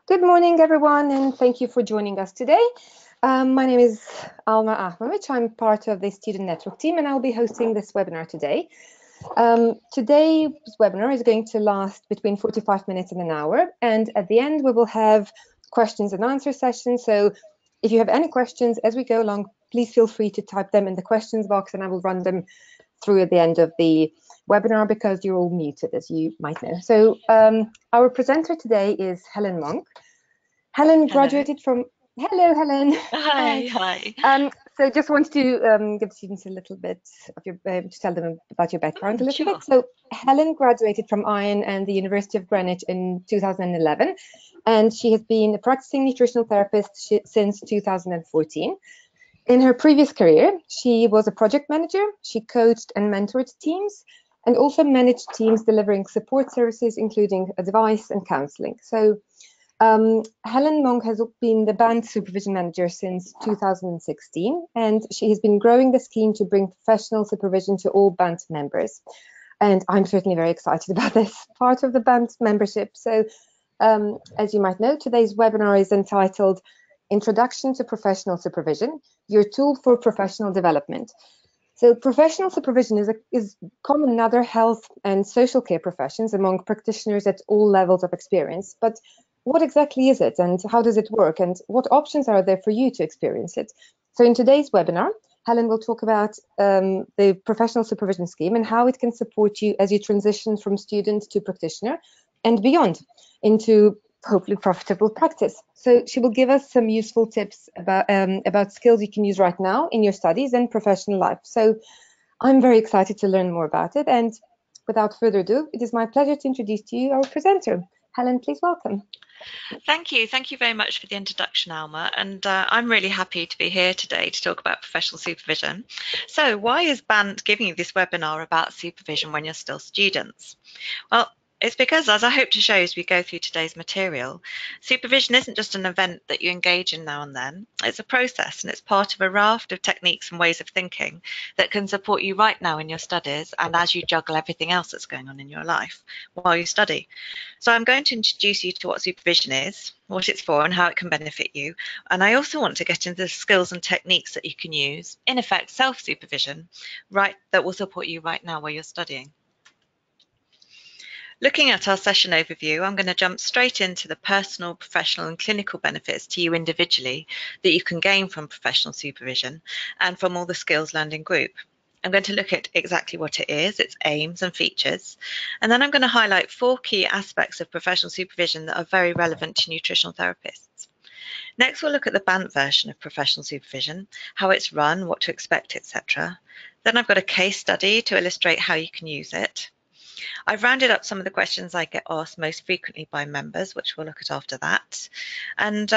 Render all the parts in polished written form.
Good morning, everyone, and thank you for joining us today. My name is Alma Ahmovic. I'm part of the student network team, and I'll be hosting this webinar today. Today's webinar is going to last between 45 minutes and an hour, and at the end we will have questions and answer session. So if you have any questions as we go along, please feel free to type them in the questions box, and I will run them through at the end of the webinar because you're all muted, as you might know. So our presenter today is Helen Monk. Helen graduated from... Hello, Helen. Hi. So just wanted to give students a little bit of your, to tell them about your background a little bit. So Helen graduated from Iron and the University of Greenwich in 2011, and she has been a practicing nutritional therapist since 2014. In her previous career, she was a project manager. She coached and mentored teams and also managed teams delivering support services, including advice and counseling. So Helen Monk has been the BANT Supervision Manager since 2016, and she has been growing the scheme to bring professional supervision to all BANT members. And I'm certainly very excited about this part of the BANT membership. So as you might know, today's webinar is entitled Introduction to Professional Supervision, Your Tool for Professional Development. So professional supervision is common in other health and social care professions among practitioners at all levels of experience. But what exactly is it, and how does it work, and what options are there for you to experience it? So in today's webinar, Helen will talk about the professional supervision scheme and how it can support you as you transition from student to practitioner and beyond into hopefully profitable practice. So she will give us some useful tips about skills you can use right now in your studies and professional life. So I'm very excited to learn more about it. And without further ado, it is my pleasure to introduce to you our presenter. Helen, please welcome. Thank you very much for the introduction, Alma, and I'm really happy to be here today to talk about professional supervision. So why is BANT giving you this webinar about supervision when you're still students? Well, it's because, as I hope to show as we go through today's material, supervision isn't just an event that you engage in now and then. It's a process, and it's part of a raft of techniques and ways of thinking that can support you right now in your studies and as you juggle everything else that's going on in your life while you study. So I'm going to introduce you to what supervision is, what it's for, and how it can benefit you. And I also want to get into the skills and techniques that you can use, in effect, self-supervision, right, that will support you right now while you're studying. Looking at our session overview, I'm going to jump straight into the personal, professional and clinical benefits to you individually that you can gain from professional supervision and from all the skills learned in group. I'm going to look at exactly what it is, its aims and features, and then I'm going to highlight 4 key aspects of professional supervision that are very relevant to nutritional therapists. Next, we'll look at the BANT version of professional supervision, how it's run, what to expect, etc. Then I've got a case study to illustrate how you can use it. I've rounded up some of the questions I get asked most frequently by members, which we'll look at after that. And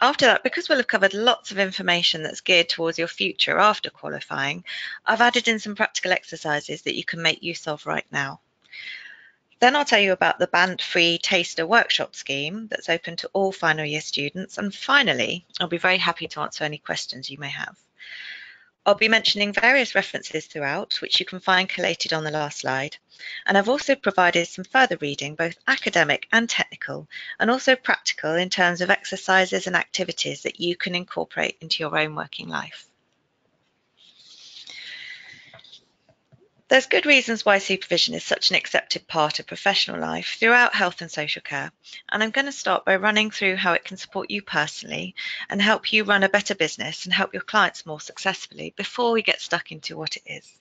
after that, because we'll have covered lots of information that's geared towards your future after qualifying, I've added in some practical exercises that you can make use of right now. Then I'll tell you about the BANT free taster workshop scheme that's open to all final year students. And finally, I'll be very happy to answer any questions you may have. I'll be mentioning various references throughout, which you can find collated on the last slide. And I've also provided some further reading, both academic and technical, and also practical in terms of exercises and activities that you can incorporate into your own working life. There's good reasons why supervision is such an accepted part of professional life throughout health and social care, and I'm going to start by running through how it can support you personally and help you run a better business and help your clients more successfully before we get stuck into what it is.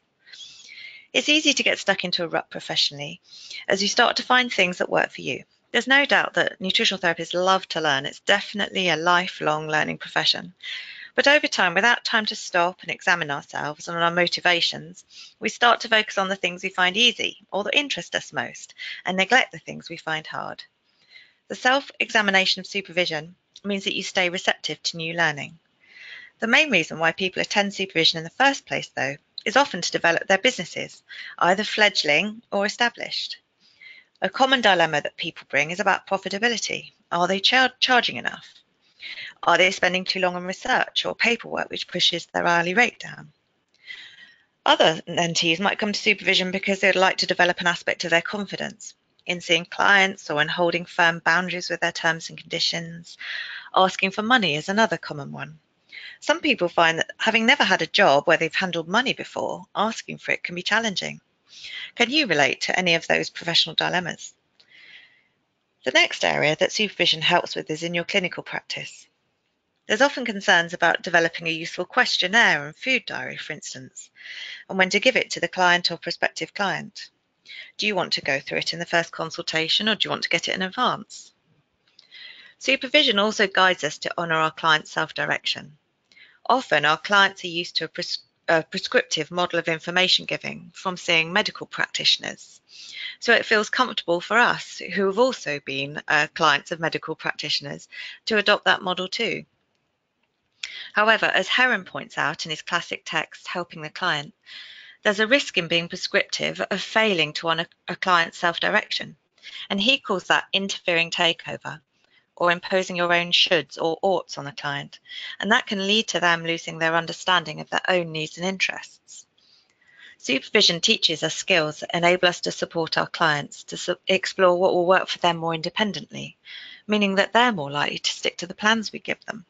It's easy to get stuck into a rut professionally as you start to find things that work for you. There's no doubt that nutritional therapists love to learn. It's definitely a lifelong learning profession. But over time, without time to stop and examine ourselves and our motivations, we start to focus on the things we find easy or that interest us most and neglect the things we find hard. The self-examination of supervision means that you stay receptive to new learning. The main reason why people attend supervision in the first place, though, is often to develop their businesses, either fledgling or established. A common dilemma that people bring is about profitability. Are they charging enough? Are they spending too long on research or paperwork which pushes their hourly rate down? Other mentees might come to supervision because they'd like to develop an aspect of their confidence. in seeing clients or in holding firm boundaries with their terms and conditions. Asking for money is another common one. Some people find that having never had a job where they've handled money before, asking for it can be challenging. Can you relate to any of those professional dilemmas? The next area that supervision helps with is in your clinical practice. There's often concerns about developing a useful questionnaire and food diary, for instance, and when to give it to the client or prospective client. Do you want to go through it in the first consultation, or do you want to get it in advance? Supervision also guides us to honour our client's self-direction. Often our clients are used to a prescriptive model of information giving from seeing medical practitioners. So it feels comfortable for us, who have also been clients of medical practitioners, to adopt that model too. However, as Heron points out in his classic text, Helping the Client, there's a risk in being prescriptive of failing to honour a client's self-direction, and he calls that interfering takeover, or imposing your own shoulds or oughts on the client, and that can lead to them losing their understanding of their own needs and interests. Supervision teaches us skills that enable us to support our clients to explore what will work for them more independently, meaning that they're more likely to stick to the plans we give them.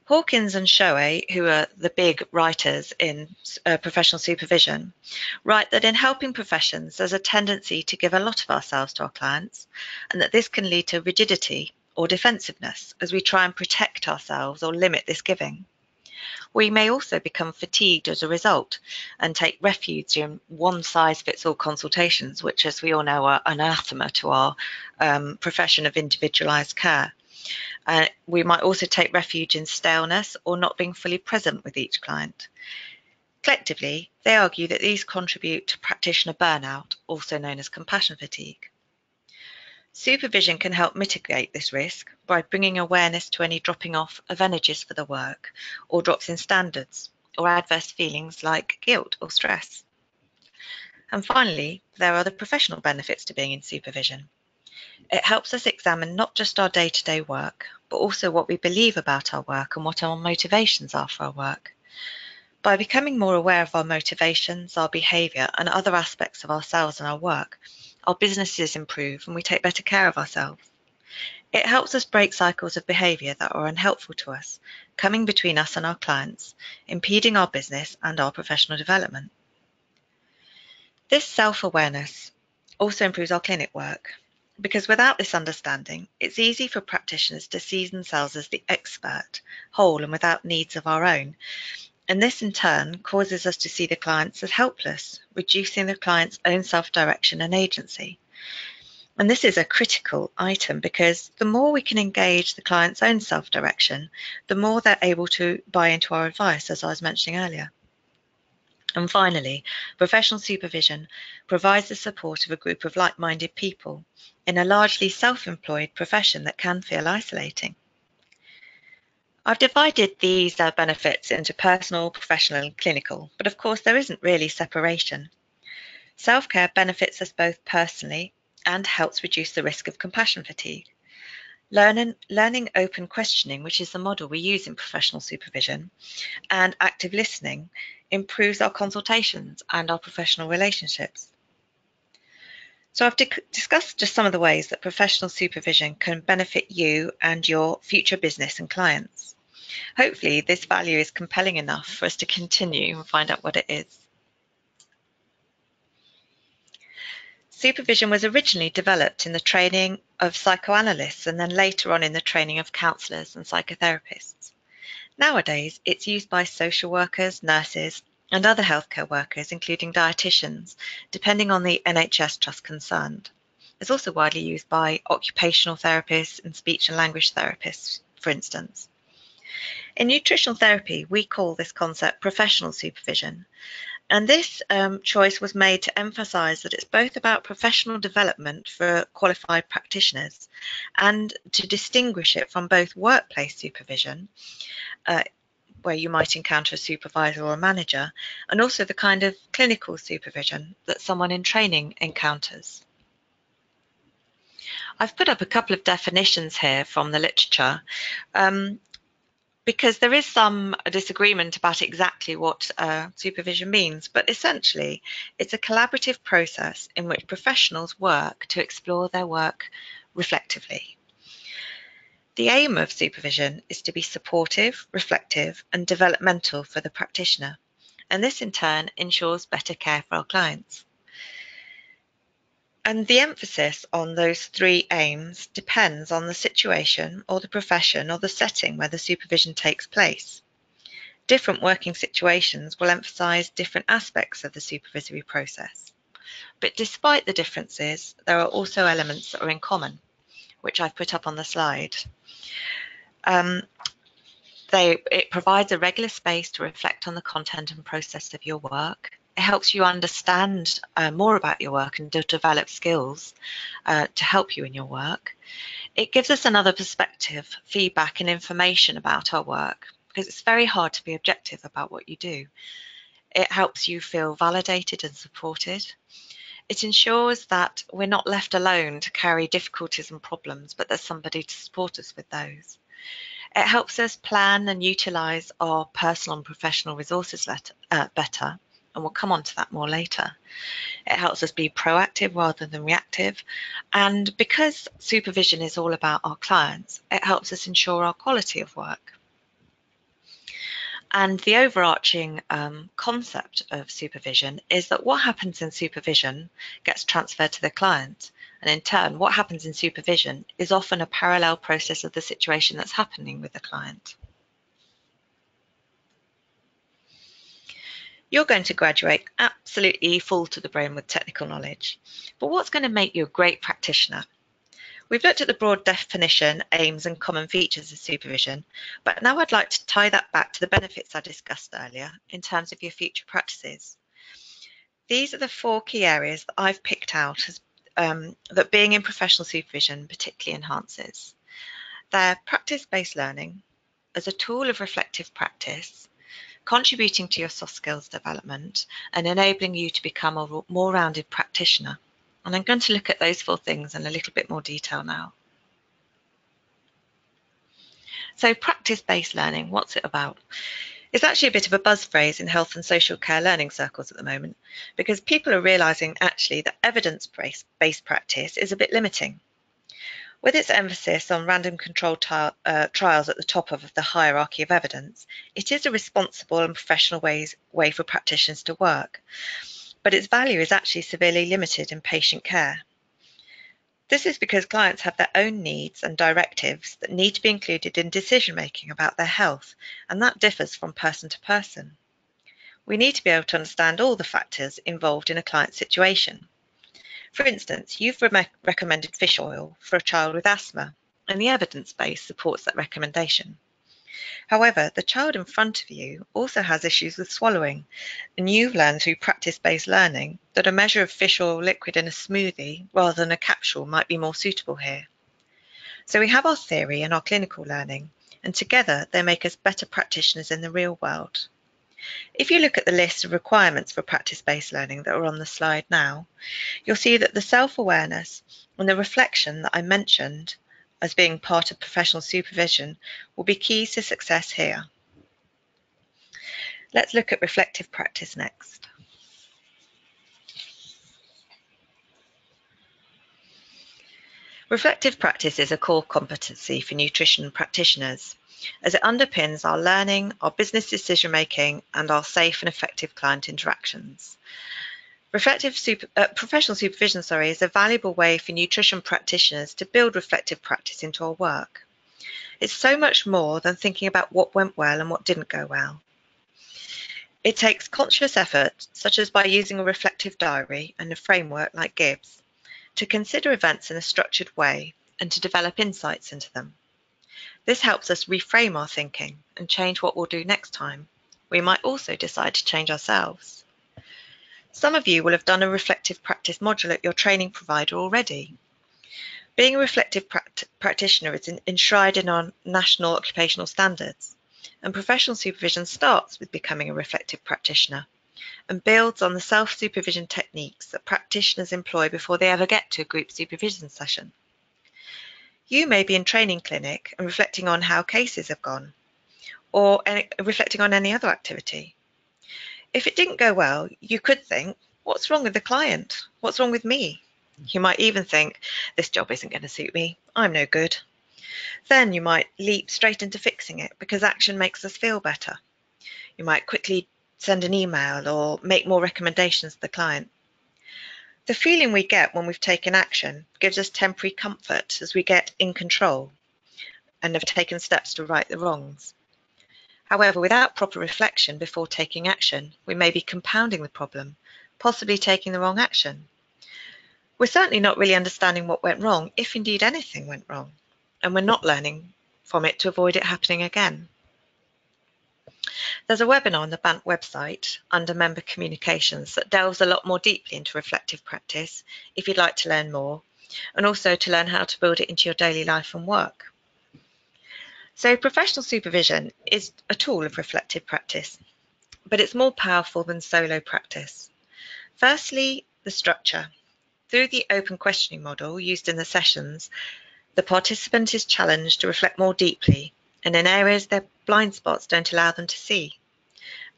Hawkins and Shoei, who are the big writers in professional supervision, write that in helping professions, there's a tendency to give a lot of ourselves to our clients, and that this can lead to rigidity or defensiveness as we try and protect ourselves or limit this giving. We may also become fatigued as a result and take refuge in one-size-fits-all consultations, which, as we all know, are anathema to our profession of individualised care. We might also take refuge in staleness or not being fully present with each client. Collectively, they argue that these contribute to practitioner burnout, also known as compassion fatigue. Supervision can help mitigate this risk by bringing awareness to any dropping off of energies for the work, or drops in standards, or adverse feelings like guilt or stress. And finally, there are the professional benefits to being in supervision. It helps us examine not just our day-to-day work, but also what we believe about our work and what our motivations are for our work. By becoming more aware of our motivations, our behaviour, and other aspects of ourselves and our work, our businesses improve and we take better care of ourselves. It helps us break cycles of behaviour that are unhelpful to us, coming between us and our clients, impeding our business and our professional development. This self-awareness also improves our clinic work, because without this understanding, it's easy for practitioners to see themselves as the expert, whole and without needs of our own. And this in turn causes us to see the clients as helpless, reducing the client's own self-direction and agency. And this is a critical item, because the more we can engage the client's own self-direction, the more they're able to buy into our advice, as I was mentioning earlier. And finally, professional supervision provides the support of a group of like-minded people in a largely self-employed profession that can feel isolating. I've divided these benefits into personal, professional and clinical, but of course there isn't really separation. Self-care benefits us both personally and helps reduce the risk of compassion fatigue. Learning open questioning, which is the model we use in professional supervision, and active listening improves our consultations and our professional relationships. So I've discussed just some of the ways that professional supervision can benefit you and your future business and clients. Hopefully this value is compelling enough for us to continue and find out what it is. Supervision was originally developed in the training of psychoanalysts and then later on in the training of counsellors and psychotherapists. Nowadays, it's used by social workers, nurses, and other healthcare workers, including dietitians, depending on the NHS trust concerned. It's also widely used by occupational therapists and speech and language therapists, for instance. In nutritional therapy, we call this concept professional supervision. And this choice was made to emphasise that it's both about professional development for qualified practitioners and to distinguish it from both workplace supervision, where you might encounter a supervisor or a manager, and also the kind of clinical supervision that someone in training encounters. I've put up a couple of definitions here from the literature. because there is some disagreement about exactly what supervision means, but essentially it's a collaborative process in which professionals work to explore their work reflectively. The aim of supervision is to be supportive, reflective, and developmental for the practitioner, and this in turn ensures better care for our clients. And the emphasis on those three aims depends on the situation or the profession or the setting where the supervision takes place. Different working situations will emphasise different aspects of the supervisory process. But despite the differences, there are also elements that are in common, which I've put up on the slide. It provides a regular space to reflect on the content and process of your work. It helps you understand more about your work and to develop skills to help you in your work. It gives us another perspective, feedback and information about our work, because it's very hard to be objective about what you do. It helps you feel validated and supported. It ensures that we're not left alone to carry difficulties and problems, but there's somebody to support us with those. It helps us plan and utilise our personal and professional resources better, and we'll come on to that more later. It helps us be proactive rather than reactive, and because supervision is all about our clients, it helps us ensure our quality of work. And the overarching concept of supervision is that what happens in supervision gets transferred to the client. And in turn, what happens in supervision is often a parallel process of the situation that's happening with the client. You're going to graduate absolutely full to the brim with technical knowledge. But what's going to make you a great practitioner? We've looked at the broad definition, aims and common features of supervision, but now I'd like to tie that back to the benefits I discussed earlier in terms of your future practices. These are the 4 key areas that I've picked out as that being in professional supervision particularly enhances. They're practice-based learning as a tool of reflective practice, contributing to your soft skills development and enabling you to become a more rounded practitioner. And I'm going to look at those 4 things in a little bit more detail now. So practice-based learning, what's it about? It's actually a bit of a buzz phrase in health and social care learning circles at the moment, because people are realising actually that evidence-based practice is a bit limiting. With its emphasis on random controlled trials at the top of the hierarchy of evidence, it is a responsible and professional way for practitioners to work, but its value is actually severely limited in patient care. This is because clients have their own needs and directives that need to be included in decision-making about their health, and that differs from person to person. We need to be able to understand all the factors involved in a client's situation. For instance, you've recommended fish oil for a child with asthma, and the evidence base supports that recommendation. However, the child in front of you also has issues with swallowing, and you've learned through practice-based learning that a measure of fish oil liquid in a smoothie rather than a capsule might be more suitable here. So we have our theory and our clinical learning, and together they make us better practitioners in the real world. If you look at the list of requirements for practice-based learning that are on the slide now, you'll see that the self-awareness and the reflection that I mentioned as being part of professional supervision will be keys to success here. Let's look at reflective practice next. Reflective practice is a core competency for nutrition practitioners, as it underpins our learning, our business decision-making, and our safe and effective client interactions. Professional supervision is a valuable way for nutrition practitioners to build reflective practice into our work. It's so much more than thinking about what went well and what didn't go well. It takes conscious effort, such as by using a reflective diary and a framework like Gibbs, to consider events in a structured way and to develop insights into them. This helps us reframe our thinking and change what we'll do next time. We might also decide to change ourselves. Some of you will have done a reflective practice module at your training provider already. Being a reflective practitioner is enshrined in our national occupational standards, and professional supervision starts with becoming a reflective practitioner and builds on the self-supervision techniques that practitioners employ before they ever get to a group supervision session. You may be in training clinic and reflecting on how cases have gone, or reflecting on any other activity. If it didn't go well, you could think, what's wrong with the client? What's wrong with me? You might even think, this job isn't going to suit me. I'm no good. Then you might leap straight into fixing it because action makes us feel better. You might quickly send an email or make more recommendations to the client. The feeling we get when we've taken action gives us temporary comfort as we get in control and have taken steps to right the wrongs. However, without proper reflection before taking action, we may be compounding the problem, possibly taking the wrong action. We're certainly not really understanding what went wrong, if indeed anything went wrong, and we're not learning from it to avoid it happening again. There's a webinar on the BANT website under Member Communications that delves a lot more deeply into reflective practice if you'd like to learn more, and also to learn how to build it into your daily life and work. So professional supervision is a tool of reflective practice, but it's more powerful than solo practice. Firstly, the structure. Through the open questioning model used in the sessions, the participant is challenged to reflect more deeply and in areas their blind spots don't allow them to see.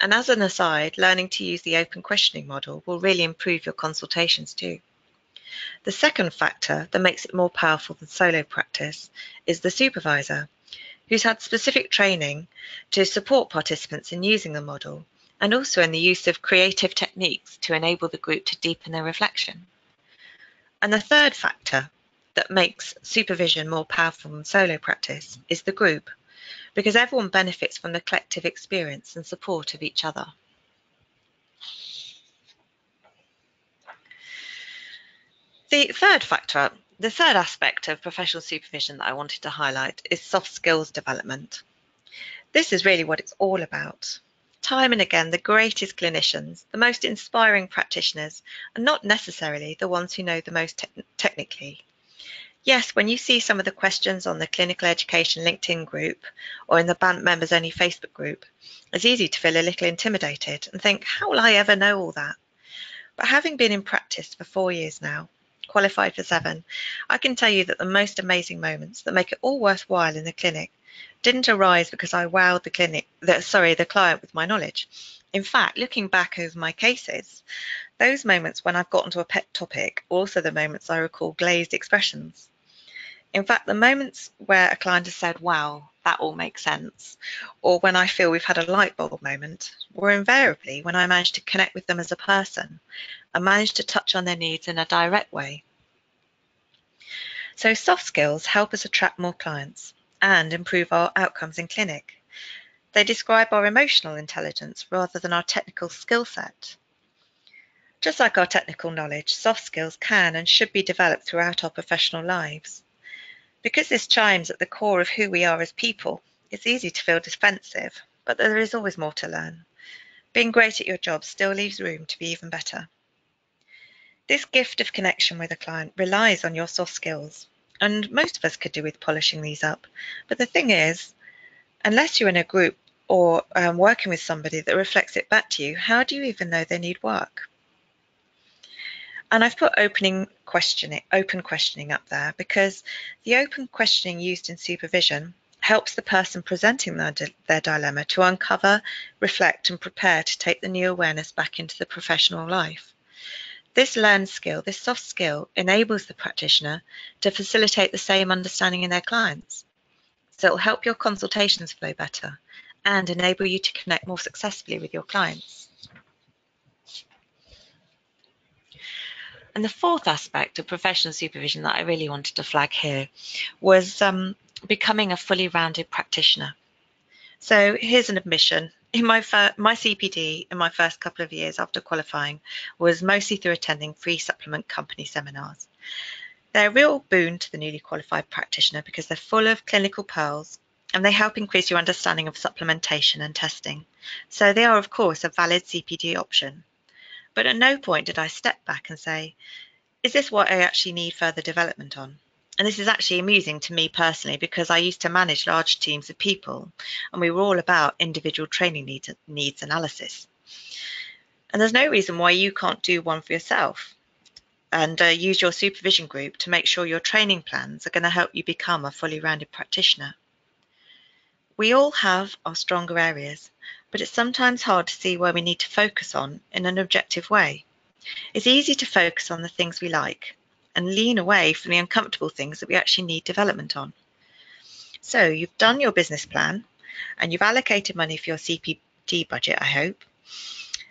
And as an aside, learning to use the open questioning model will really improve your consultations too. The second factor that makes it more powerful than solo practice is the supervisor, who's had specific training to support participants in using the model and also in the use of creative techniques to enable the group to deepen their reflection. And the third factor that makes supervision more powerful than solo practice is the group, because everyone benefits from the collective experience and support of each other. The third aspect of professional supervision that I wanted to highlight is soft skills development. This is really what it's all about. Time and again, the greatest clinicians, the most inspiring practitioners, are not necessarily the ones who know the most technically. Yes, when you see some of the questions on the Clinical Education LinkedIn group or in the BANT Members Only Facebook group, it's easy to feel a little intimidated and think, how will I ever know all that? But having been in practice for 4 years now, qualified for 7, I can tell you that the most amazing moments that make it all worthwhile in the clinic didn't arise because I wowed the client with my knowledge. In fact, looking back over my cases, those moments when I've gotten to a pet topic are also the moments I recall glazed expressions. In fact, the moments where a client has said, wow, that all makes sense, or when I feel we've had a light bulb moment, were invariably when I managed to connect with them as a person and managed to touch on their needs in a direct way. So soft skills help us attract more clients and improve our outcomes in clinic. They describe our emotional intelligence rather than our technical skill set. Just like our technical knowledge, soft skills can and should be developed throughout our professional lives. Because this chimes at the core of who we are as people, it's easy to feel defensive, but there is always more to learn. Being great at your job still leaves room to be even better. This gift of connection with a client relies on your soft skills, and most of us could do with polishing these up. But the thing is, unless you're in a group or working with somebody that reflects it back to you, how do you even know they need work? And I've put open questioning up there because the open questioning used in supervision helps the person presenting their dilemma to uncover, reflect and prepare to take the new awareness back into the professional life. This learned skill, this soft skill, enables the practitioner to facilitate the same understanding in their clients. So it'll help your consultations flow better and enable you to connect more successfully with your clients. And the fourth aspect of professional supervision that I really wanted to flag here was becoming a fully rounded practitioner. So here's an admission. In my CPD in my first couple of years after qualifying was mostly through attending free supplement company seminars. They're a real boon to the newly qualified practitioner because they're full of clinical pearls and they help increase your understanding of supplementation and testing. So they are, of course, a valid CPD option. But at no point did I step back and say, is this what I actually need further development on? And this is actually amusing to me personally because I used to manage large teams of people and we were all about individual training needs analysis. And there's no reason why you can't do one for yourself and use your supervision group to make sure your training plans are going to help you become a fully rounded practitioner. We all have our stronger areas, but it's sometimes hard to see where we need to focus on in an objective way. It's easy to focus on the things we like and lean away from the uncomfortable things that we actually need development on. So you've done your business plan and you've allocated money for your CPD budget, I hope,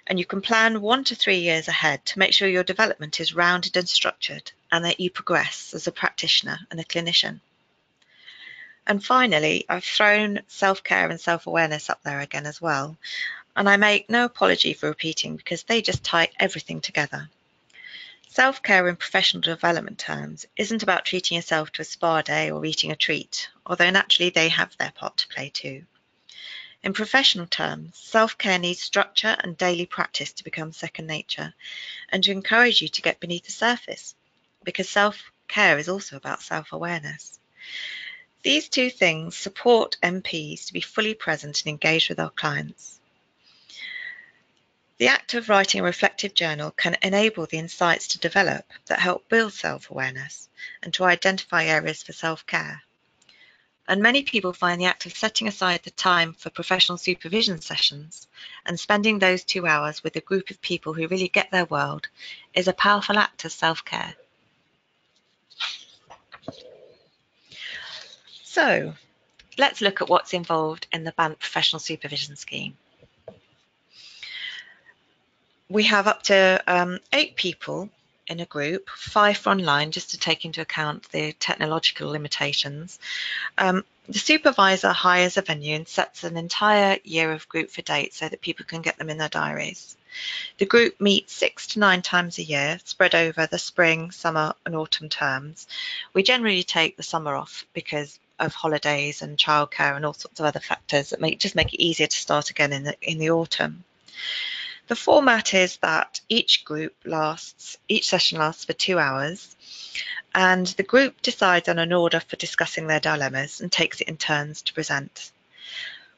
and you can plan 1 to 3 years ahead to make sure your development is rounded and structured and that you progress as a practitioner and a clinician. And finally, I've thrown self-care and self-awareness up there again as well, and I make no apology for repeating because they just tie everything together. Self-care in professional development terms isn't about treating yourself to a spa day or eating a treat, although naturally they have their part to play too. In professional terms, self-care needs structure and daily practice to become second nature and to encourage you to get beneath the surface, because self-care is also about self-awareness. These two things support MPs to be fully present and engaged with our clients. The act of writing a reflective journal can enable the insights to develop that help build self-awareness and to identify areas for self-care. And many people find the act of setting aside the time for professional supervision sessions and spending those 2 hours with a group of people who really get their world is a powerful act of self-care. So, let's look at what's involved in the BANT professional supervision scheme. We have up to 8 people in a group, 5 for online, just to take into account the technological limitations. The supervisor hires a venue and sets an entire year of group for dates so that people can get them in their diaries. The group meets 6 to 9 times a year, spread over the spring, summer and autumn terms. We generally take the summer off because of holidays and childcare and all sorts of other factors that just make it easier to start again in the autumn. The format is that each session lasts for 2 hours, and the group decides on an order for discussing their dilemmas and takes it in turns to present.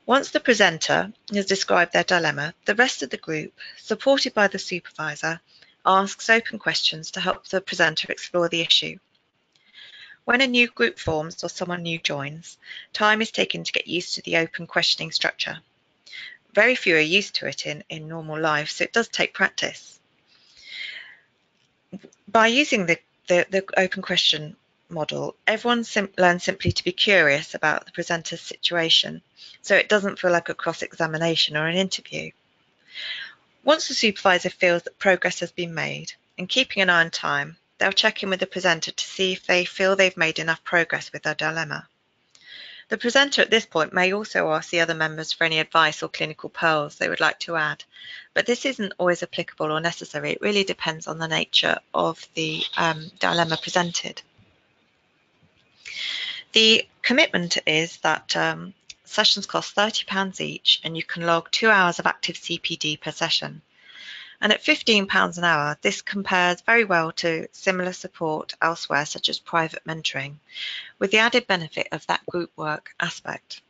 Once the presenter has described their dilemma, the rest of the group, supported by the supervisor, asks open questions to help the presenter explore the issue. When a new group forms or someone new joins, time is taken to get used to the open questioning structure. Very few are used to it in normal life, so it does take practice. By using the open question model, everyone learns simply to be curious about the presenter's situation, so it doesn't feel like a cross-examination or an interview. Once the supervisor feels that progress has been made, and keeping an eye on time, they'll check in with the presenter to see if they feel they've made enough progress with their dilemma. The presenter at this point may also ask the other members for any advice or clinical pearls they would like to add, but this isn't always applicable or necessary. It really depends on the nature of the dilemma presented. The commitment is that sessions cost £30 each and you can log 2 hours of active CPD per session. And at £15 an hour, this compares very well to similar support elsewhere, such as private mentoring, with the added benefit of that group work aspect.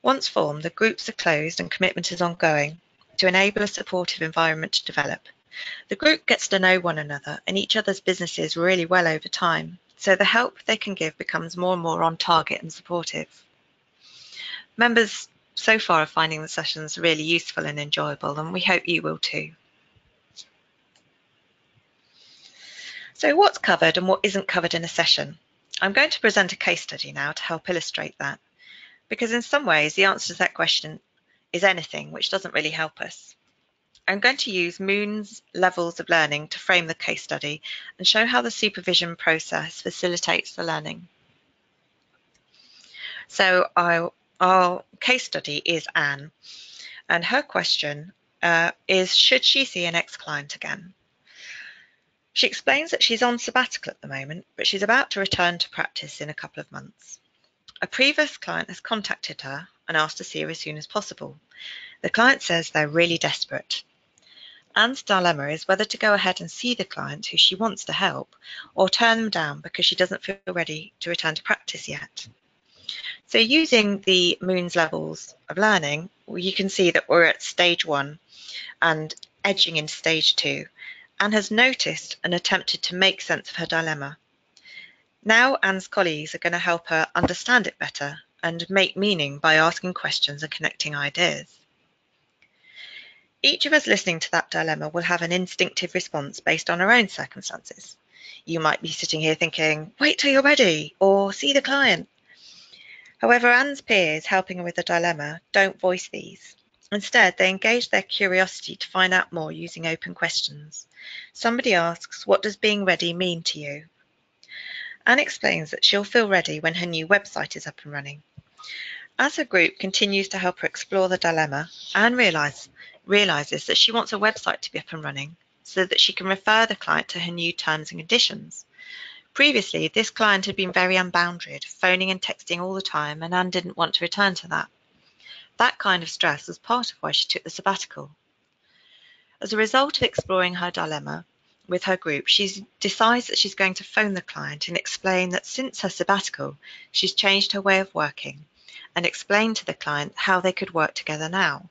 Once formed, the groups are closed and commitment is ongoing to enable a supportive environment to develop. The group gets to know one another and each other's businesses really well over time, so the help they can give becomes more and more on target and supportive. Members so far are finding the sessions really useful and enjoyable, and we hope you will too. So what's covered and what isn't covered in a session? I'm going to present a case study now to help illustrate that, because in some ways the answer to that question is anything, which doesn't really help us. I'm going to use Moon's levels of learning to frame the case study and show how the supervision process facilitates the learning. So our case study is Anne, and her question is, should she see an ex-client again? She explains that she's on sabbatical at the moment, but she's about to return to practice in a couple of months. A previous client has contacted her and asked to see her as soon as possible. The client says they're really desperate. Anne's dilemma is whether to go ahead and see the client who she wants to help or turn them down because she doesn't feel ready to return to practice yet. So using the Moon's levels of learning, you can see that we're at stage 1 and edging into stage 2. Anne has noticed and attempted to make sense of her dilemma. Now Anne's colleagues are going to help her understand it better and make meaning by asking questions and connecting ideas. Each of us listening to that dilemma will have an instinctive response based on our own circumstances. You might be sitting here thinking, wait till you're ready, or see the client. However, Anne's peers helping her with the dilemma don't voice these. Instead, they engage their curiosity to find out more using open questions. Somebody asks, what does being ready mean to you? Anne explains that she'll feel ready when her new website is up and running. As her group continues to help her explore the dilemma, Anne realizes that she wants a website to be up and running so that she can refer the client to her new terms and conditions. Previously, this client had been very unbounded, phoning and texting all the time, and Anne didn't want to return to that. That kind of stress was part of why she took the sabbatical. As a result of exploring her dilemma with her group, she decides that she's going to phone the client and explain that since her sabbatical, she's changed her way of working and explain to the client how they could work together now.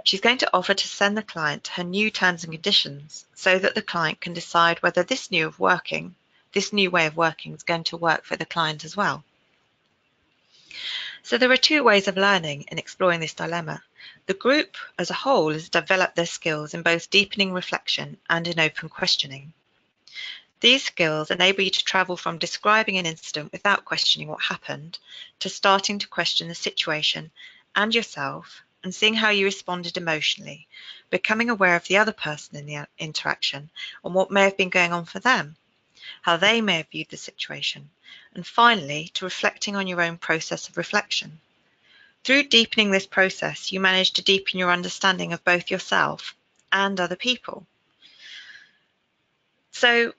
She's going to offer to send the client her new terms and conditions so that the client can decide whether this new way of working is going to work for the client as well. So there are two ways of learning in exploring this dilemma. The group as a whole has developed their skills in both deepening reflection and in open questioning. These skills enable you to travel from describing an incident without questioning what happened to starting to question the situation and yourself and seeing how you responded emotionally, becoming aware of the other person in the interaction and what may have been going on for them, how they may have viewed the situation, and finally to reflecting on your own process of reflection. Through deepening this process, you manage to deepen your understanding of both yourself and other people. So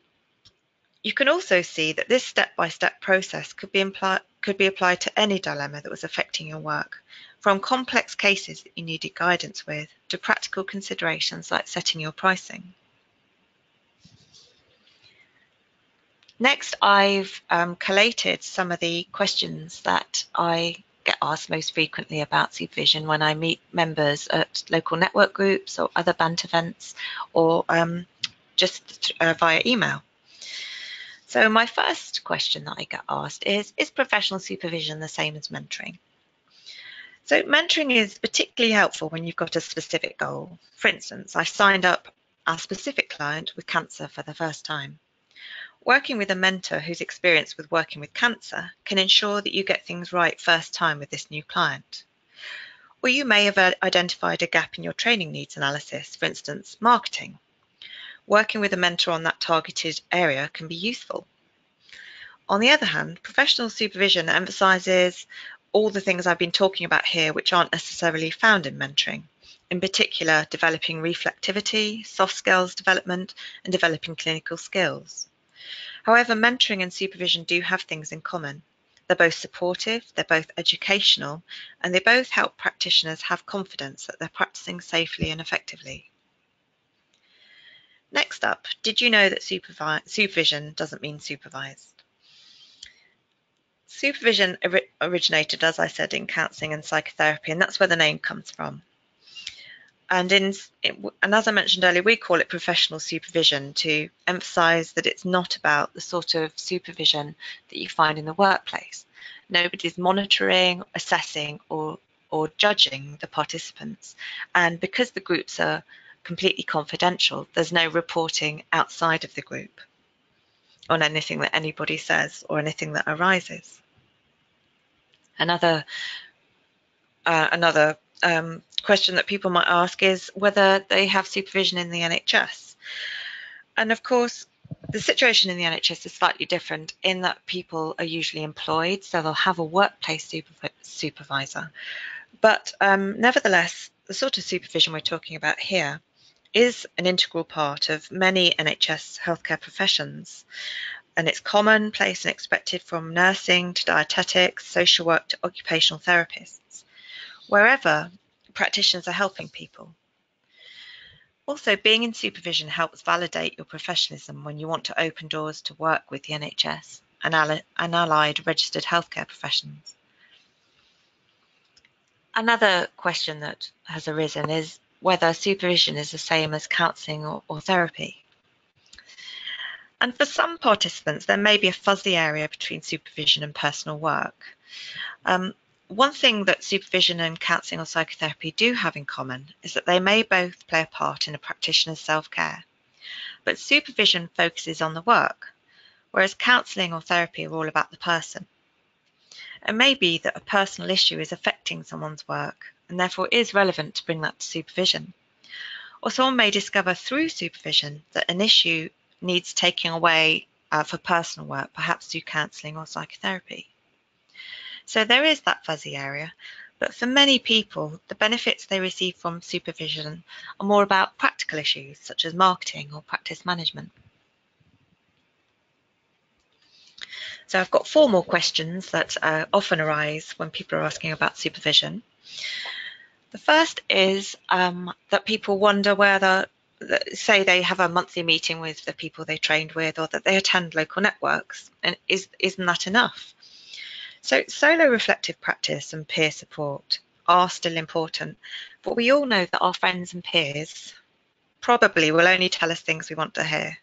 you can also see that this step-by-step process could be applied to any dilemma that was affecting your work, from complex cases that you needed guidance with to practical considerations like setting your pricing. Next, I've collated some of the questions that I get asked most frequently about supervision when I meet members at local network groups or other BANT events, or just via email. So my first question that I get asked is professional supervision the same as mentoring? So mentoring is particularly helpful when you've got a specific goal. For instance, I signed up a specific client with cancer for the first time. Working with a mentor who's experienced with working with cancer can ensure that you get things right first time with this new client. Or you may have identified a gap in your training needs analysis, for instance, marketing. Working with a mentor on that targeted area can be useful. On the other hand, professional supervision emphasises all the things I've been talking about here which aren't necessarily found in mentoring. In particular, developing reflectivity, soft skills development, and developing clinical skills. However, mentoring and supervision do have things in common. They're both supportive, they're both educational, and they both help practitioners have confidence that they're practicing safely and effectively. Next up, did you know that supervision doesn't mean supervised? Supervision originated, as I said, in counselling and psychotherapy, and that's where the name comes from. And as I mentioned earlier, we call it professional supervision to emphasise that it's not about the sort of supervision that you find in the workplace. Nobody's monitoring, assessing, or judging the participants. And because the groups are completely confidential, there's no reporting outside of the group on anything that anybody says or anything that arises. Another question that people might ask is whether they have supervision in the NHS. And of course, the situation in the NHS is slightly different in that people are usually employed, so they'll have a workplace supervisor. But nevertheless, the sort of supervision we're talking about here is an integral part of many NHS healthcare professions. And it's commonplace and expected from nursing to dietetics, social work to occupational therapists, wherever practitioners are helping people. Also, being in supervision helps validate your professionalism when you want to open doors to work with the NHS and allied registered healthcare professions. Another question that has arisen is whether supervision is the same as counselling or therapy. And for some participants, there may be a fuzzy area between supervision and personal work. One thing that supervision and counselling or psychotherapy do have in common is that they may both play a part in a practitioner's self-care, but supervision focuses on the work, whereas counselling or therapy are all about the person. It may be that a personal issue is affecting someone's work and therefore is relevant to bring that to supervision. Or someone may discover through supervision that an issue needs taking away for personal work, perhaps through counselling or psychotherapy. So there is that fuzzy area, but for many people, the benefits they receive from supervision are more about practical issues such as marketing or practice management. So I've got 4 more questions that often arise when people are asking about supervision. The first is that people wonder whether, say they have a monthly meeting with the people they trained with, or that they attend local networks, and isn't that enough? So solo reflective practice and peer support are still important, but we all know that our friends and peers probably will only tell us things we want to hear,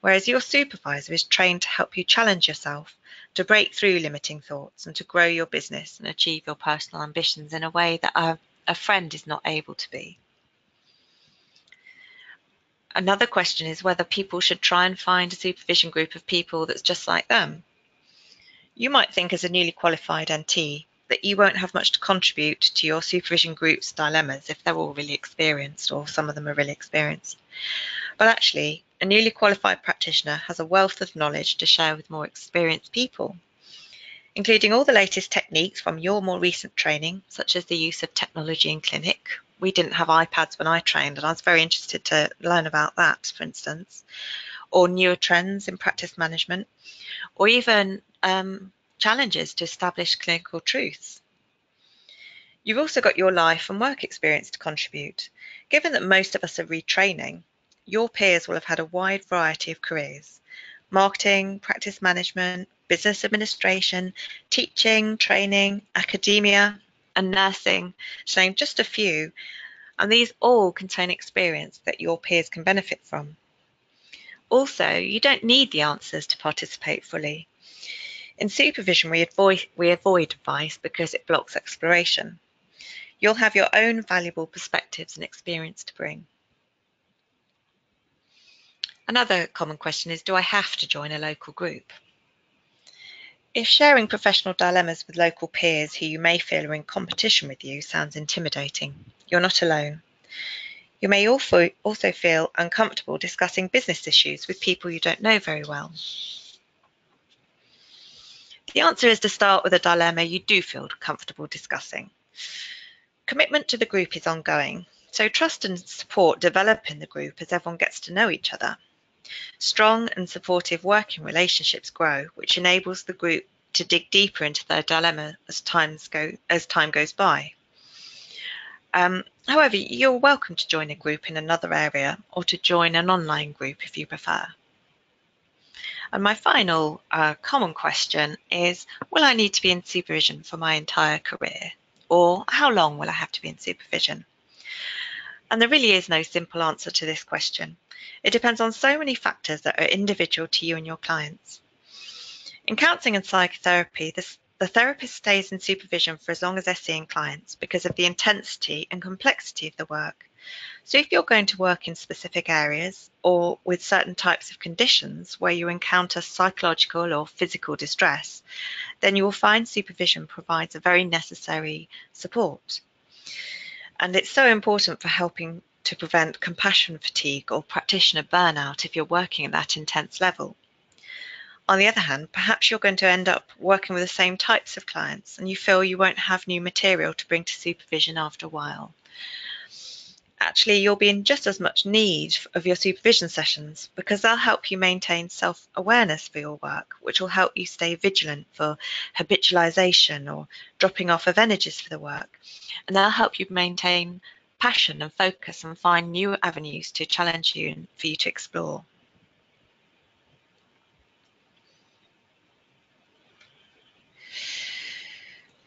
whereas your supervisor is trained to help you challenge yourself, to break through limiting thoughts and to grow your business and achieve your personal ambitions in a way that a friend is not able to be. Another question is whether people should try and find a supervision group of people that's just like them. You might think as a newly qualified NT that you won't have much to contribute to your supervision group's dilemmas if they're all really experienced, or some of them are really experienced. But actually, a newly qualified practitioner has a wealth of knowledge to share with more experienced people, including all the latest techniques from your more recent training, such as the use of technology in clinic. We didn't have iPads when I trained, and I was very interested to learn about that, for instance, or newer trends in practice management, or even challenges to establish clinical truths. You've also got your life and work experience to contribute. Given that most of us are retraining, your peers will have had a wide variety of careers: marketing, practice management, business administration, teaching, training, academia, and nursing, to name just a few, and these all contain experience that your peers can benefit from. Also, you don't need the answers to participate fully. In supervision, we avoid advice because it blocks exploration. You'll have your own valuable perspectives and experience to bring. Another common question is, do I have to join a local group? If sharing professional dilemmas with local peers who you may feel are in competition with you sounds intimidating, you're not alone. You may also feel uncomfortable discussing business issues with people you don't know very well. The answer is to start with a dilemma you do feel comfortable discussing. Commitment to the group is ongoing, so trust and support develop in the group as everyone gets to know each other. Strong and supportive working relationships grow, which enables the group to dig deeper into their dilemma as time goes by. However, you're welcome to join a group in another area or to join an online group if you prefer. And my final common question is, will I need to be in supervision for my entire career? Or how long will I have to be in supervision? And there really is no simple answer to this question. It depends on so many factors that are individual to you and your clients. In counselling and psychotherapy, the therapist stays in supervision for as long as they're seeing clients because of the intensity and complexity of the work. So if you're going to work in specific areas or with certain types of conditions where you encounter psychological or physical distress, then you will find supervision provides a very necessary support. And it's so important for helping to prevent compassion fatigue or practitioner burnout if you're working at that intense level. On the other hand, perhaps you're going to end up working with the same types of clients and you feel you won't have new material to bring to supervision after a while. Actually, you'll be in just as much need of your supervision sessions because they'll help you maintain self-awareness for your work, which will help you stay vigilant for habitualization or dropping off of energies for the work. And they'll help you maintain passion and focus and find new avenues to challenge you and for you to explore.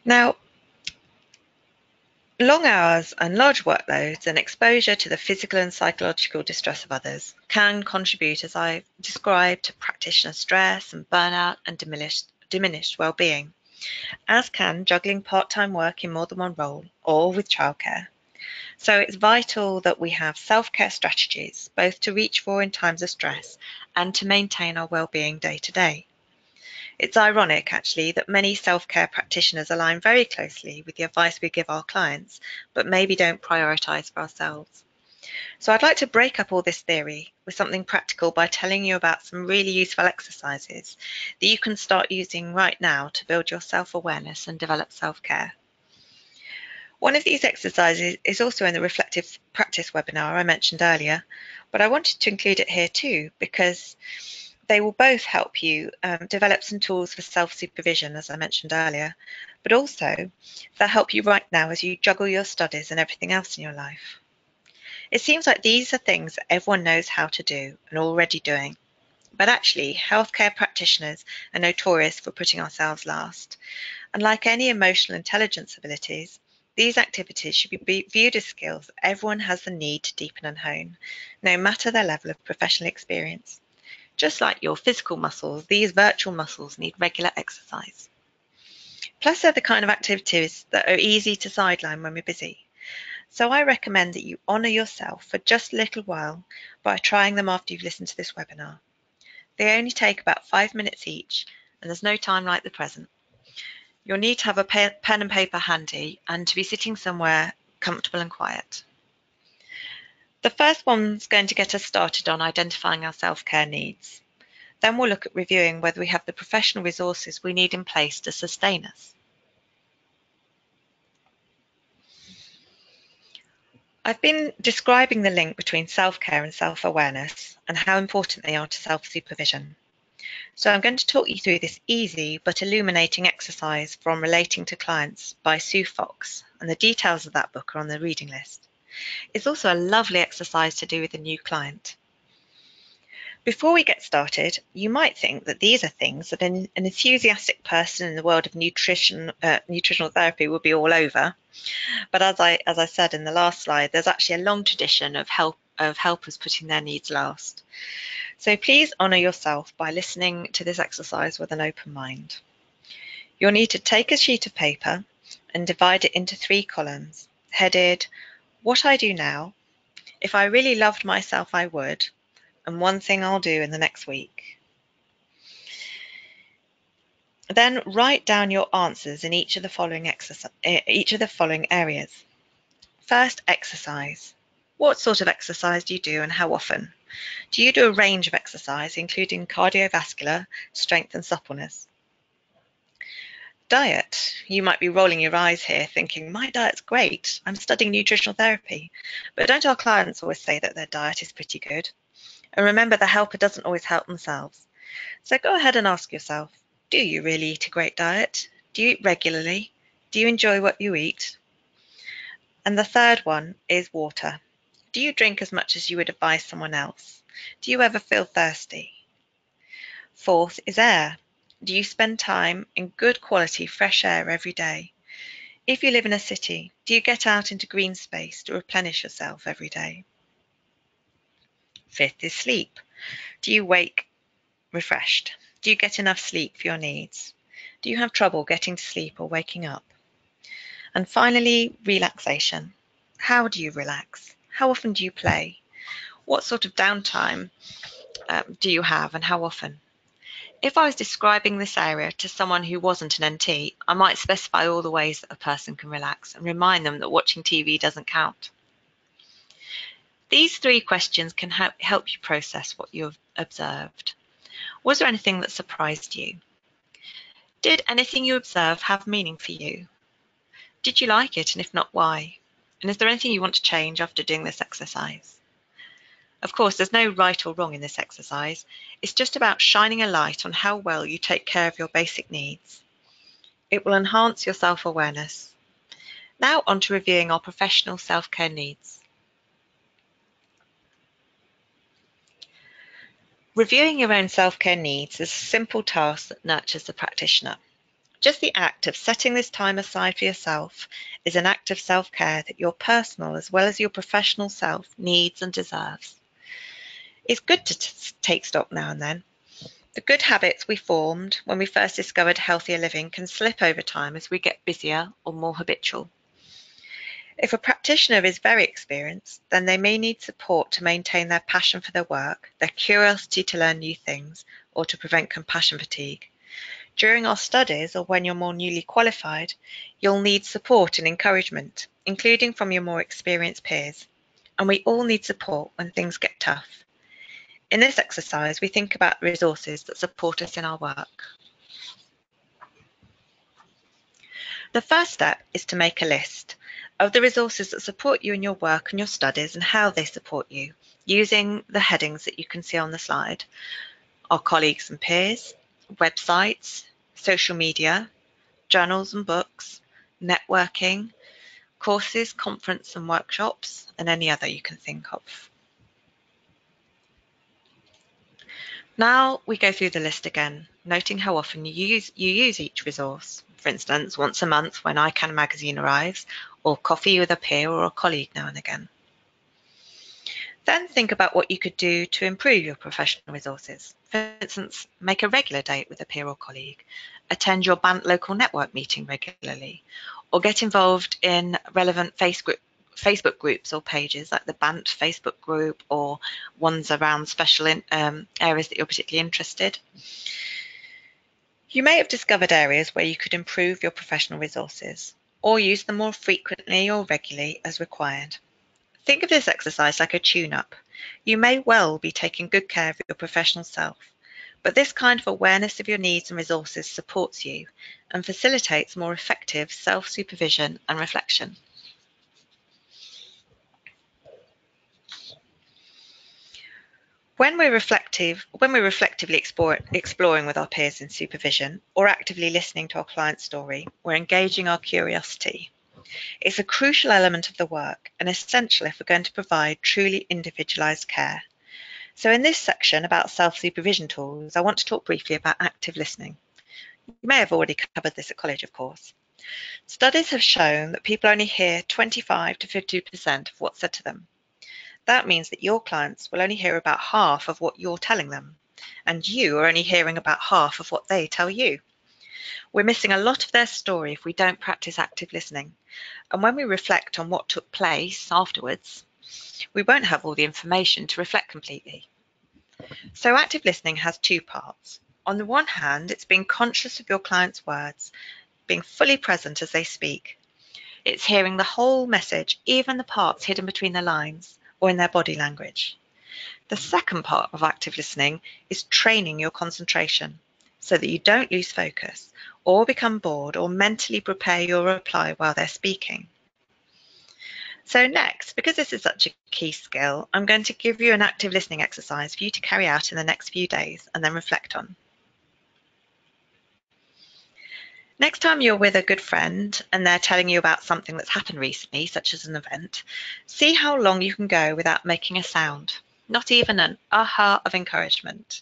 Now, long hours and large workloads and exposure to the physical and psychological distress of others can contribute, as I described, to practitioner stress and burnout and diminished well-being. as can juggling part-time work in more than one role or with childcare. So it's vital that we have self-care strategies, both to reach for in times of stress and to maintain our well-being day to day. It's ironic, actually, that many self-care practitioners align very closely with the advice we give our clients, but maybe don't prioritise for ourselves. So I'd like to break up all this theory with something practical by telling you about some really useful exercises that you can start using right now to build your self-awareness and develop self-care. One of these exercises is also in the reflective practice webinar I mentioned earlier, but I wanted to include it here too because they will both help you develop some tools for self-supervision, as I mentioned earlier, but also they'll help you right now as you juggle your studies and everything else in your life. It seems like these are things that everyone knows how to do and already doing, but actually healthcare practitioners are notorious for putting ourselves last. And like any emotional intelligence abilities, these activities should be viewed as skills that everyone has the need to deepen and hone, no matter their level of professional experience. Just like your physical muscles, these virtual muscles need regular exercise. Plus, they're the kind of activities that are easy to sideline when we're busy. So I recommend that you honour yourself for just a little while by trying them after you've listened to this webinar. They only take about 5 minutes each, and there's no time like the present. You'll need to have a pen and paper handy and to be sitting somewhere comfortable and quiet. The first one's going to get us started on identifying our self-care needs. Then we'll look at reviewing whether we have the professional resources we need in place to sustain us. I've been describing the link between self-care and self-awareness and how important they are to self-supervision. So I'm going to talk you through this easy but illuminating exercise from Relating to Clients by Sue Fox, and the details of that book are on the reading list. It's also a lovely exercise to do with a new client. Before we get started, you might think that these are things that an enthusiastic person in the world of nutritional therapy will be all over. But as I said in the last slide, there's actually a long tradition of helpers putting their needs last. So please honour yourself by listening to this exercise with an open mind. You'll need to take a sheet of paper and divide it into 3 columns, headed What I Do Now, If I Really Loved Myself I Would, and One Thing I'll Do in the Next Week. Then write down your answers in each of the following areas. First, exercise. What sort of exercise do you do and how often? Do you do a range of exercise, including cardiovascular, strength and suppleness? Diet. You might be rolling your eyes here thinking, my diet's great, I'm studying nutritional therapy. But don't our clients always say that their diet is pretty good? And remember, the helper doesn't always help themselves. So go ahead and ask yourself, do you really eat a great diet? Do you eat regularly? Do you enjoy what you eat? And the third one is water. Do you drink as much as you would advise someone else? Do you ever feel thirsty? Fourth is air. Do you spend time in good quality fresh air every day? If you live in a city, do you get out into green space to replenish yourself every day? Fifth is sleep. Do you wake refreshed? Do you get enough sleep for your needs? Do you have trouble getting to sleep or waking up? And finally, relaxation. How do you relax? How often do you play? What sort of downtime do you have and how often? If I was describing this area to someone who wasn't an NT, I might specify all the ways that a person can relax and remind them that watching TV doesn't count. These 3 questions can help you process what you've observed. Was there anything that surprised you? Did anything you observed have meaning for you? Did you like it, and if not, why? And is there anything you want to change after doing this exercise? Of course, there's no right or wrong in this exercise. It's just about shining a light on how well you take care of your basic needs. It will enhance your self-awareness. Now on to reviewing our professional self-care needs. Reviewing your own self-care needs is a simple task that nurtures the practitioner. Just the act of setting this time aside for yourself is an act of self-care that your personal as well as your professional self needs and deserves. It's good to take stock now and then. The good habits we formed when we first discovered healthier living can slip over time as we get busier or more habitual. If a practitioner is very experienced, then they may need support to maintain their passion for their work, their curiosity to learn new things, or to prevent compassion fatigue. During our studies, or when you're more newly qualified, you'll need support and encouragement, including from your more experienced peers. And we all need support when things get tough. In this exercise, we think about resources that support us in our work. The first step is to make a list of the resources that support you in your work and your studies and how they support you, using the headings that you can see on the slide. Our colleagues and peers, websites, social media, journals and books, networking, courses, conference and workshops, and any other you can think of. Now we go through the list again, noting how often you use each resource. For instance, once a month when iCan magazine arrives, or coffee with a peer or a colleague now and again. Then think about what you could do to improve your professional resources. For instance, make a regular date with a peer or colleague, attend your BANT local network meeting regularly, or get involved in relevant Facebook groups or pages like the BANT Facebook group or ones around special areas that you're particularly interested. You may have discovered areas where you could improve your professional resources or use them more frequently or regularly as required. Think of this exercise like a tune-up. You may well be taking good care of your professional self, but this kind of awareness of your needs and resources supports you and facilitates more effective self-supervision and reflection. When we're reflectively exploring with our peers in supervision or actively listening to our client's story, we're engaging our curiosity. It's a crucial element of the work and essential if we're going to provide truly individualised care. So in this section about self-supervision tools, I want to talk briefly about active listening. You may have already covered this at college, of course. Studies have shown that people only hear 25 to 50% of what's said to them. That means that your clients will only hear about half of what you're telling them, and you are only hearing about half of what they tell you. We're missing a lot of their story if we don't practice active listening, and when we reflect on what took place afterwards, we won't have all the information to reflect completely. So active listening has two parts. On the one hand, it's being conscious of your client's words, being fully present as they speak. It's hearing the whole message, even the parts hidden between the lines or in their body language. The second part of active listening is training your concentration so that you don't lose focus or become bored or mentally prepare your reply while they're speaking. So next, because this is such a key skill, I'm going to give you an active listening exercise for you to carry out in the next few days and then reflect on. Next time you're with a good friend and they're telling you about something that's happened recently, such as an event, see how long you can go without making a sound, not even an aha of encouragement.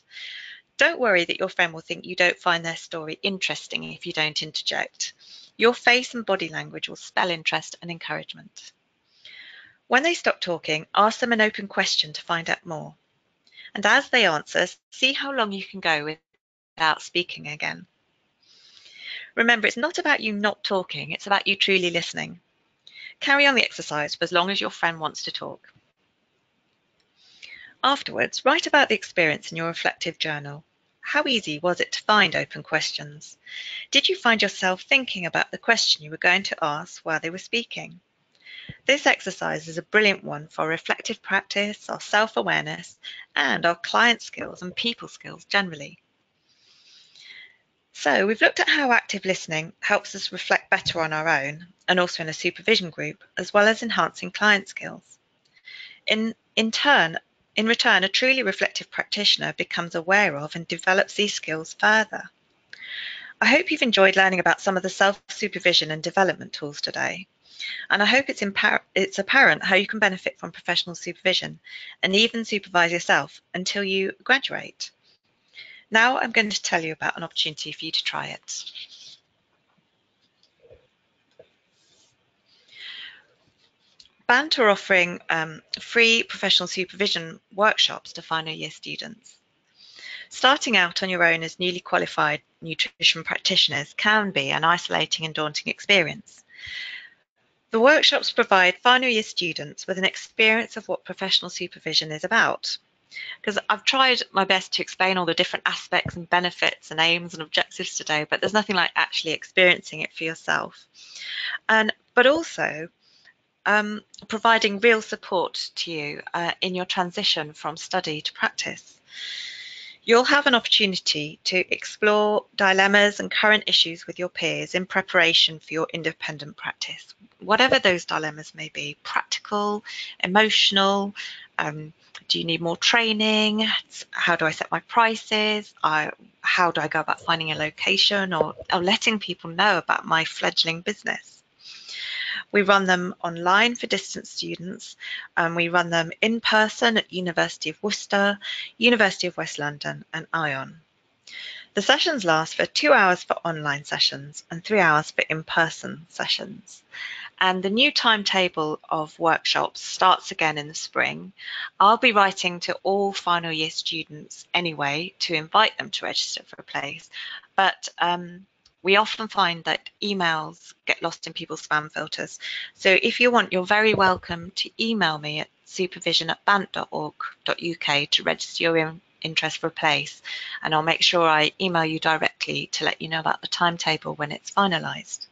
Don't worry that your friend will think you don't find their story interesting if you don't interject. Your face and body language will spell interest and encouragement. When they stop talking, ask them an open question to find out more. And as they answer, see how long you can go without speaking again. Remember, it's not about you not talking, it's about you truly listening. Carry on the exercise for as long as your friend wants to talk. Afterwards, write about the experience in your reflective journal. How easy was it to find open questions? Did you find yourself thinking about the question you were going to ask while they were speaking? This exercise is a brilliant one for reflective practice, our self-awareness, and our client skills and people skills generally. So we've looked at how active listening helps us reflect better on our own and also in a supervision group, as well as enhancing client skills. In return, a truly reflective practitioner becomes aware of and develops these skills further. I hope you've enjoyed learning about some of the self-supervision and development tools today. And I hope it's apparent how you can benefit from professional supervision and even supervise yourself until you graduate. Now I'm going to tell you about an opportunity for you to try it. BANT are offering free professional supervision workshops to final year students. Starting out on your own as newly qualified nutrition practitioners can be an isolating and daunting experience. The workshops provide final year students with an experience of what professional supervision is about. Because I've tried my best to explain all the different aspects and benefits and aims and objectives today, but there's nothing like actually experiencing it for yourself. But also providing real support to you in your transition from study to practice. You'll have an opportunity to explore dilemmas and current issues with your peers in preparation for your independent practice, whatever those dilemmas may be: practical, emotional, do you need more training? How do I set my prices? How do I go about finding a location or letting people know about my fledgling business? We run them online for distance students, and we run them in person at University of Worcester, University of West London and ION. The sessions last for 2 hours for online sessions and 3 hours for in-person sessions. And the new timetable of workshops starts again in the spring. I'll be writing to all final year students anyway to invite them to register for a place, but we often find that emails get lost in people's spam filters. So if you want, you're very welcome to email me at supervision@bant.org.uk to register your interest for a place, and I'll make sure I email you directly to let you know about the timetable when it's finalised.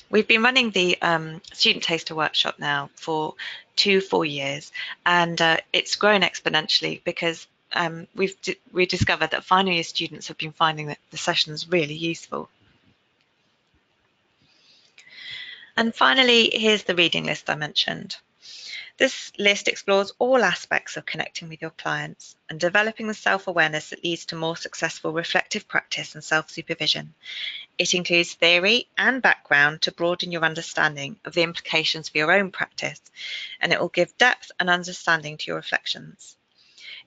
We've been running the Student Taster Workshop now for 4 years, and it's grown exponentially because we discovered that final year students have been finding that the sessions really useful. And finally, here's the reading list I mentioned. This list explores all aspects of connecting with your clients and developing the self-awareness that leads to more successful reflective practice and self-supervision. It includes theory and background to broaden your understanding of the implications for your own practice, and it will give depth and understanding to your reflections.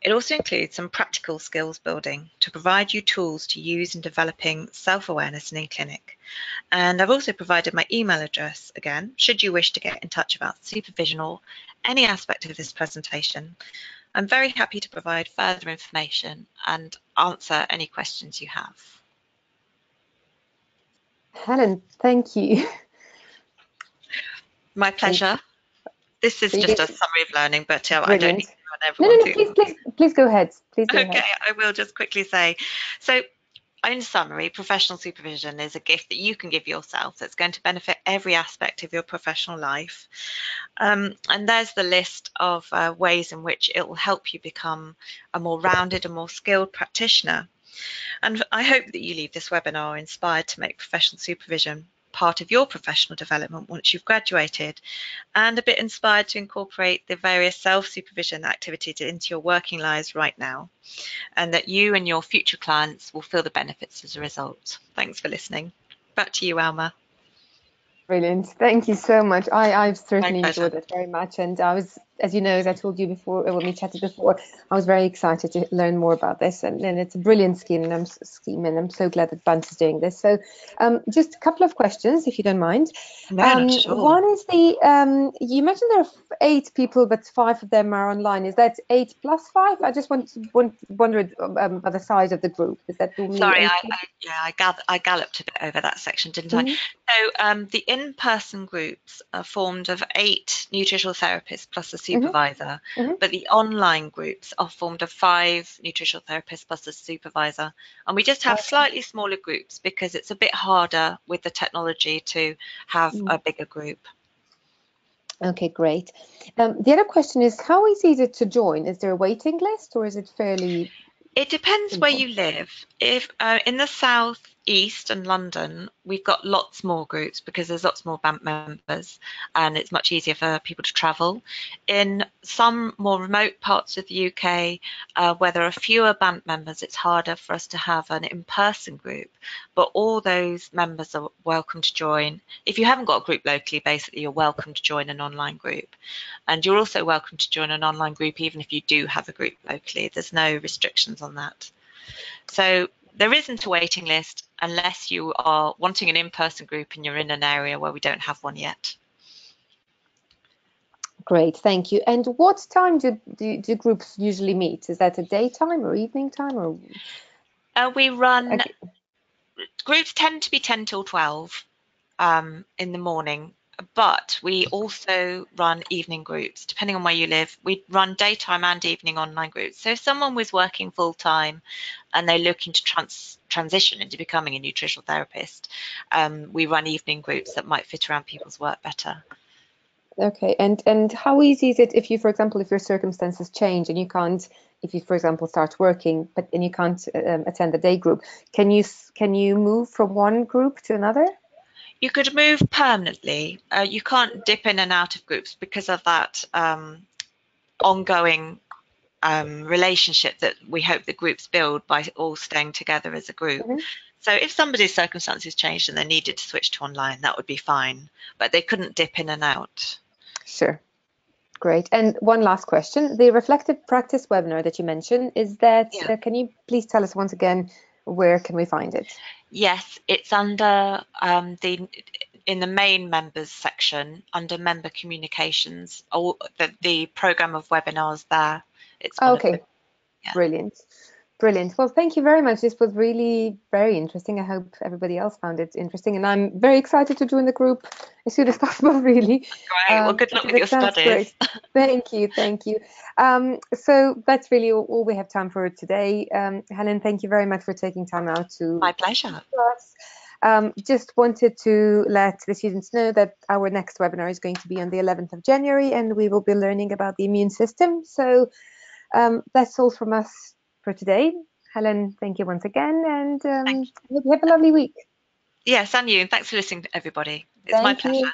It also includes some practical skills building to provide you tools to use in developing self-awareness and in clinic. And I've also provided my email address again, should you wish to get in touch about supervision or any aspect of this presentation. I'm very happy to provide further information and answer any questions you have. Helen, thank you. My pleasure. This is just a summary of learning, but I don't need to run everyone through. Please go ahead. Please go ahead. Okay, I will just quickly say, so in summary, professional supervision is a gift that you can give yourself that's going to benefit every aspect of your professional life. And there's the list of ways in which it will help you become a more rounded and more skilled practitioner. And I hope that you leave this webinar inspired to make professional supervision part of your professional development once you've graduated, and a bit inspired to incorporate the various self-supervision activities into your working lives right now, and that you and your future clients will feel the benefits as a result. Thanks for listening. Back to you, Alma. Brilliant. Thank you so much. I've certainly enjoyed it very much. And I was, as you know, as I told you before, when we chatted before, I was very excited to learn more about this. And it's a brilliant scheme, and I'm so glad that BANT is doing this. So just a couple of questions, if you don't mind. No, not at all. One is you mentioned there are 8 people, but 5 of them are online. Is that 8 plus 5? I just wondered about the size of the group. Is that normally Sorry, 8 I galloped a bit over that section, didn't I? So the in-person groups are formed of 8 nutritional therapists plus a supervisor, but the online groups are formed of 5 nutritional therapists plus a supervisor. And we just have slightly smaller groups because it's a bit harder with the technology to have a bigger group. Okay, great. The other question is, how easy is it to join? Is there a waiting list, or is it fairly... It depends where you live. If in the South East and London, we've got lots more groups because there's lots more BANT members and it's much easier for people to travel. In some more remote parts of the UK, where there are fewer BANT members, it's harder for us to have an in-person group, but all those members are welcome to join. If you haven't got a group locally, basically you're welcome to join an online group. And you're also welcome to join an online group even if you do have a group locally. There's no restrictions on that. So there isn't a waiting list unless you are wanting an in-person group and you're in an area where we don't have one yet. Great, thank you. And what time do groups usually meet? Is that a daytime or evening time, or? We run, Okay. groups tend to be 10 till 12 in the morning, but we also run evening groups. Depending on where you live, we run daytime and evening online groups. So if someone was working full time and they're looking to transition into becoming a nutritional therapist, we run evening groups that might fit around people's work better. Okay, and how easy is it if you, for example, if your circumstances change and you can't, if you, for example, start working, and you can't attend the day group, can you move from one group to another? You could move permanently. You can't dip in and out of groups because of that ongoing relationship that we hope the groups build by all staying together as a group. Mhm. So if somebody's circumstances changed and they needed to switch to online, that would be fine, but they couldn't dip in and out. Sure. Great. And one last question. The reflective practice webinar that you mentioned, is that, Yeah. can you please tell us once again, where can we find it? Yes, it's under in the main members section under member communications, or the program of webinars there. It's one of them. Okay, Yeah. brilliant. Brilliant. Well, thank you very much. This was really very interesting. I hope everybody else found it interesting, and I'm very excited to join the group as soon as possible, really. Great. Well, good luck with your That sounds great. studies. Thank you. Thank you. So that's really all we have time for today. Helen, thank you very much for taking time out to My pleasure. us. Just wanted to let the students know that our next webinar is going to be on the 11th of January, and we will be learning about the immune system. So that's all from us for today. Helen, thank you once again, and I hope you have a lovely week. Yes, and you. Thanks for listening, everybody. It's my Thank pleasure. you.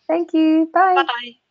Thank you. Bye. Bye-bye.